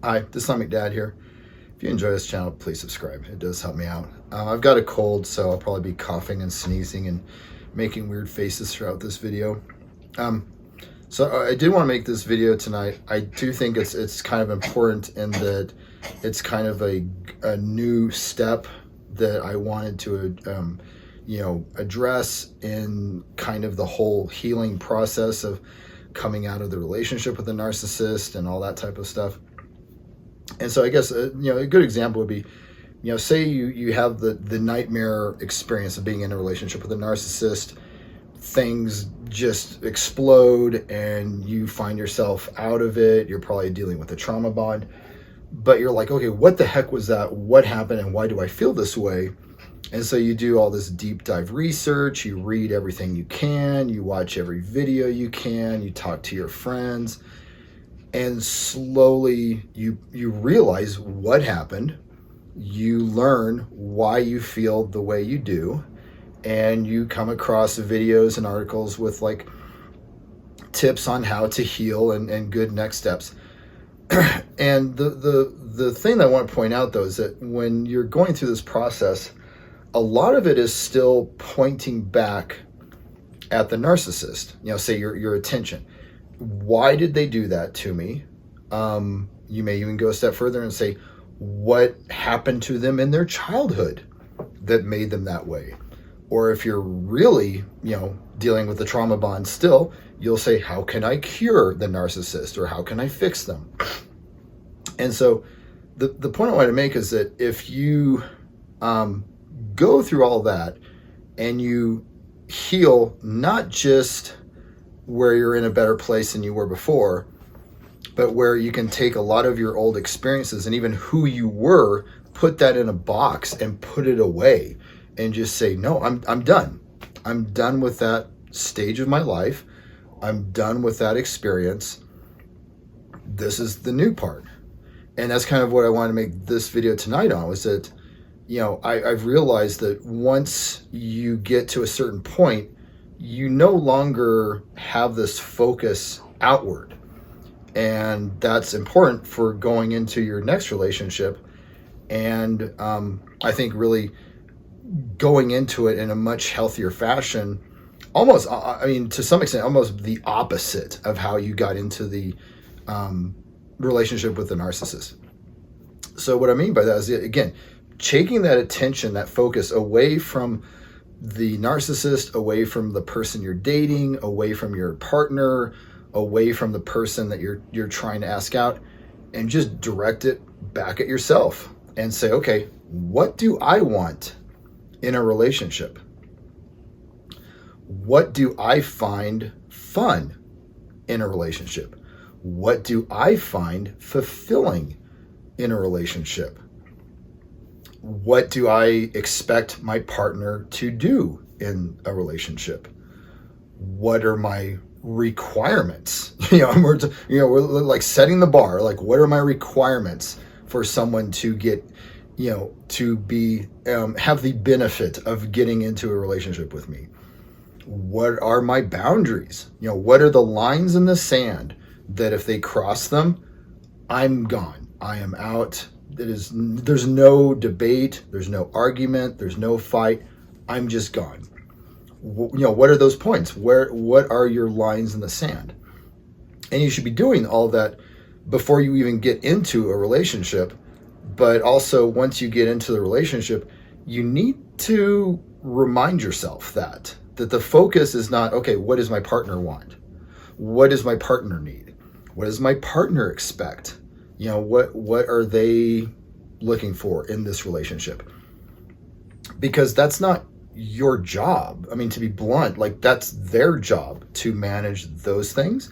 Hi, this is Islamic Dad here. If you enjoy this channel, please subscribe. It does help me out. I've got a cold, so I'll probably be coughing and sneezing and making weird faces throughout this video. So I did want to make this video tonight. I do think it's kind of important in that it's kind of a new step that I wanted to address in kind of the whole healing process of coming out of the relationship with a narcissist and all that type of stuff. And so I guess, a good example would be, say you have the nightmare experience of being in a relationship with a narcissist, things just explode and you find yourself out of it. You're probably dealing with a trauma bond, but you're like, okay, what the heck was that? What happened? And why do I feel this way? And so you do all this deep dive research, you read everything you can, you watch every video you can, you talk to your friends, and slowly you realize what happened. You learn why you feel the way you do, and you come across videos and articles with like tips on how to heal and good next steps. And the thing that I want to point out though is that when you're going through this process, a lot of it is still pointing back at the narcissist. Say your attention. Why did they do that to me? You may even go a step further and say, what happened to them in their childhood that made them that way? Or if you're really, dealing with the trauma bond still, you'll say, how can I cure the narcissist, or how can I fix them? And so the point I want to make is that if you go through all that and you heal, not just where you're in a better place than you were before, but where you can take a lot of your old experiences and even who you were, put that in a box and put it away and just say, no, I'm done. I'm done with that stage of my life. I'm done with that experience. This is the new part. And that's kind of what I wanted to make this video tonight on, was that, I've realized that once you get to a certain point, you no longer have this focus outward. And that's important for going into your next relationship. And I think really going into it in a much healthier fashion, almost, to some extent, almost the opposite of how you got into the relationship with the narcissist. So what I mean by that is, again, taking that attention, that focus away from the narcissist, away from the person you're dating, away from your partner, away from the person that you're trying to ask out, and just direct it back at yourself and say, okay, what do I want in a relationship? What do I find fun in a relationship? What do I find fulfilling in a relationship? What do I expect my partner to do in a relationship? What are my requirements? We're like setting the bar. Like, what are my requirements for someone to get, to be, have the benefit of getting into a relationship with me? What are my boundaries? What are the lines in the sand that if they cross them, I'm gone. I am out. There's no debate. There's no argument. There's no fight. I'm just gone. What are those points? What are your lines in the sand? And you should be doing all that before you even get into a relationship. But also, once you get into the relationship, you need to remind yourself that the focus is not, okay, what does my partner want? What does my partner need? What does my partner expect? What are they looking for in this relationship? Because that's not your job. To be blunt, like, that's their job to manage those things.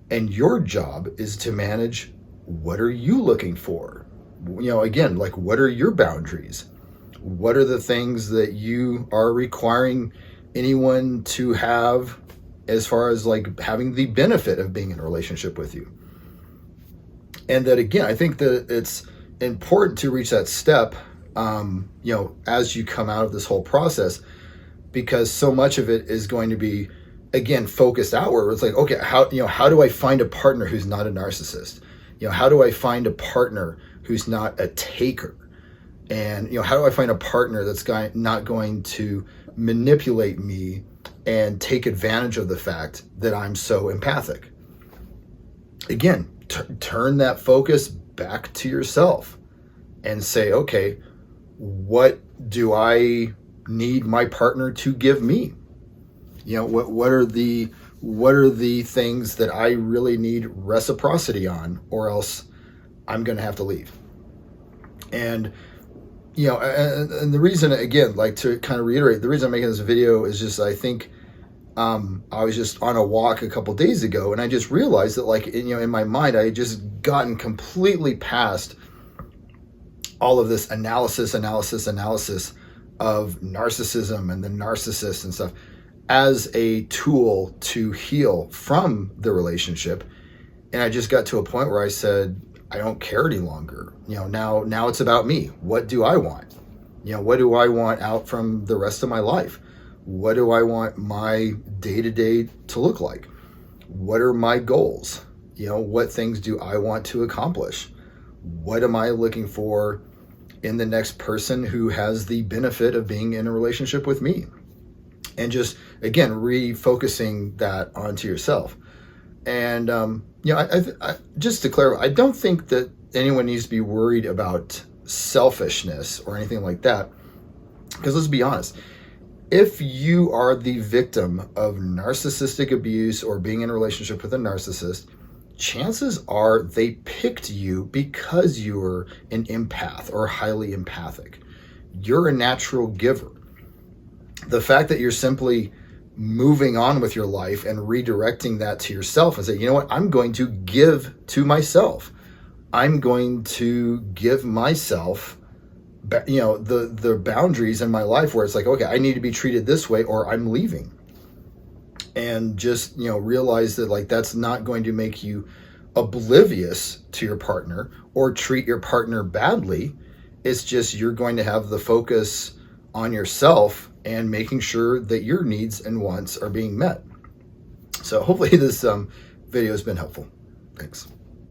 And your job is to manage, what are you looking for? Again, like, what are your boundaries? What are the things that you are requiring anyone to have as far as like having the benefit of being in a relationship with you? And that, again, I think that it's important to reach that step, as you come out of this whole process, because so much of it is going to be, again, focused outward. It's like, okay, how do I find a partner who's not a narcissist? How do I find a partner who's not a taker? And, how do I find a partner that's not going to manipulate me and take advantage of the fact that I'm so empathic? Again, turn that focus back to yourself and say, okay, what do I need my partner to give me? What are the things that I really need reciprocity on, or else I'm going to have to leave. And and the reason, again, like, to kind of reiterate, the reason I'm making this video is just, I think I was just on a walk a couple days ago, and I just realized that, like, in my mind, I had just gotten completely past all of this analysis of narcissism and the narcissist and stuff as a tool to heal from the relationship. And I just got to a point where I said, I don't care any longer. Now it's about me. What do I want? What do I want out from the rest of my life? What do I want my day-to-day to look like? What are my goals? What things do I want to accomplish? What am I looking for in the next person who has the benefit of being in a relationship with me? And just, again, refocusing that onto yourself. And, I just to clarify, I don't think that anyone needs to be worried about selfishness or anything like that. Because let's be honest, if you are the victim of narcissistic abuse or being in a relationship with a narcissist, chances are they picked you because you're an empath or highly empathic. You're a natural giver. The fact that you're simply moving on with your life and redirecting that to yourself and say, you know what, I'm going to give to myself. I'm going to give myself, the boundaries in my life where it's like, okay, I need to be treated this way or I'm leaving. And just, realize that, like, that's not going to make you oblivious to your partner or treat your partner badly. It's just, you're going to have the focus on yourself and making sure that your needs and wants are being met. So hopefully this video has been helpful. Thanks.